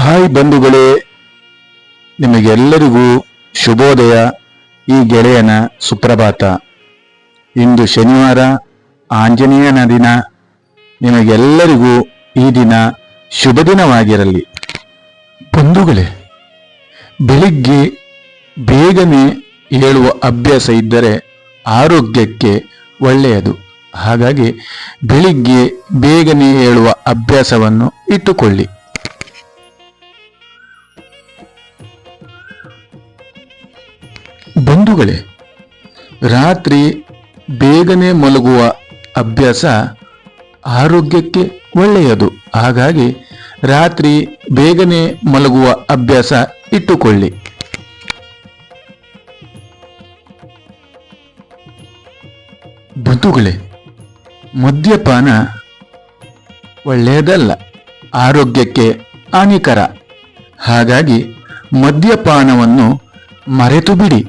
Hi ಬಂಧುಗಳೇ, ನಿಮಗೆಲ್ಲರಿಗೂ ಶುಭೋದಯ. ಈ ಗೆಳೆಯನ ಸುಪ್ರಭಾತ. ಇಂದು ಶನಿವಾರ, ಆಂಜನೇಯನ ದಿನ. ನಿಮಗೆಲ್ಲರಿಗೂ ಈ ದಿನ ಶುಭ ದಿನವಾಗಿರಲಿ. ಬಂಧುಗಳೇ, ಬೆಳಿಗ್ಗೆ ಬೇಗನೆ ಏಳುವ ಅಭ್ಯಾಸ ಇದ್ದರೆ ಆರೋಗ್ಯಕ್ಕೆ ಒಳ್ಳೆಯದು. ಹಾಗಾಗಿ ಬೆಳಿಗ್ಗೆ ಬೇಗನೆ ಏಳುವ ಅಭ್ಯಾಸವನ್ನು ಇಟ್ಟುಕೊಳ್ಳಿ. ಬಂಧುಗಳೇ, ರಾತ್ರಿ ಬೇಗನೆ ಮಲಗುವ ಅಭ್ಯಾಸ ಆರೋಗ್ಯಕ್ಕೆ ಒಳ್ಳೆಯದು. ಹಾಗಾಗಿ ರಾತ್ರಿ ಬೇಗನೆ ಮಲಗುವ ಅಭ್ಯಾಸ ಇಟ್ಟುಕೊಳ್ಳಿ. ಬಂಧುಗಳೇ, ಮದ್ಯಪಾನ ಒಳ್ಳೆಯದಲ್ಲ, ಆರೋಗ್ಯಕ್ಕೆ ಹಾನಿಕರ. ಹಾಗಾಗಿ ಮದ್ಯಪಾನವನ್ನು ಮರೆತು ಬಿಡಿ.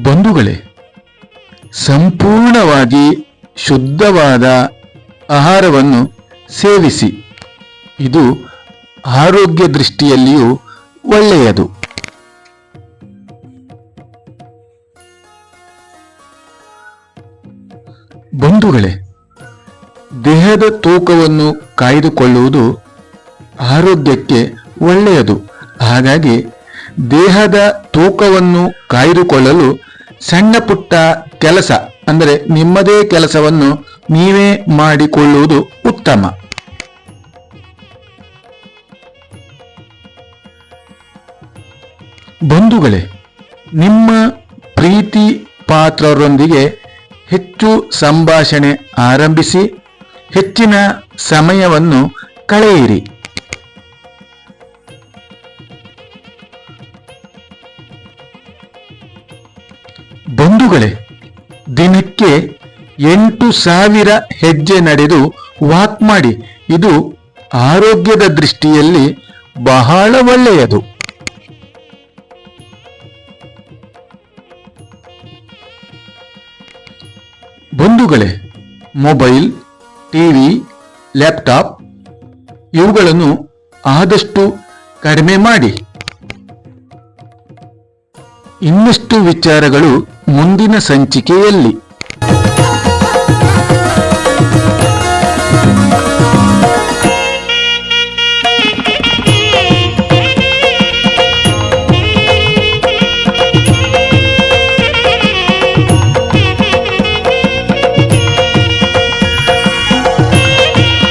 ಬಂಧುಗಳೇ, ಸಂಪೂರ್ಣವಾಗಿ ಶುದ್ಧವಾದ ಆಹಾರವನ್ನು ಸೇವಿಸಿ. ಇದು ಆರೋಗ್ಯ ದೃಷ್ಟಿಯಲ್ಲಿಯೂ ಒಳ್ಳೆಯದು. ಬಂಧುಗಳೇ, ದೇಹದ ತೂಕವನ್ನು ಕಾಯ್ದುಕೊಳ್ಳುವುದು ಆರೋಗ್ಯಕ್ಕೆ ಒಳ್ಳೆಯದು. ಹಾಗಾಗಿ ದೇಹದ ತೂಕವನ್ನು ಕಾಯ್ದುಕೊಳ್ಳಲು ಸಣ್ಣ ಪುಟ್ಟ ಕೆಲಸ, ಅಂದರೆ ನಿಮ್ಮದೇ ಕೆಲಸವನ್ನು ನೀವೇ ಮಾಡಿಕೊಳ್ಳುವುದು ಉತ್ತಮ. ಬಂಧುಗಳೇ, ನಿಮ್ಮ ಪ್ರೀತಿ ಪಾತ್ರರೊಂದಿಗೆ ಹೆಚ್ಚು ಸಂಭಾಷಣೆ ಆರಂಭಿಸಿ ಹೆಚ್ಚಿನ ಸಮಯವನ್ನು ಕಳೆಯಿರಿ. ಬಂಧುಗಳೇ, ದಿನಕ್ಕೆ 8,000 ಹೆಜ್ಜೆ ನಡೆದು ವಾಕ್ ಮಾಡಿ. ಇದು ಆರೋಗ್ಯದ ದೃಷ್ಟಿಯಲ್ಲಿ ಬಹಳ ಒಳ್ಳೆಯದು. ಬಂಧುಗಳೇ, ಮೊಬೈಲ್, ಟಿವಿ, ಲ್ಯಾಪ್ಟಾಪ್ ಇವುಗಳನ್ನು ಆದಷ್ಟು ಕಡಿಮೆ ಮಾಡಿ. ಇನ್ನಷ್ಟು ವಿಚಾರಗಳು ಮುಂದಿನ ಸಂಚಿಕೆಯಲ್ಲಿ.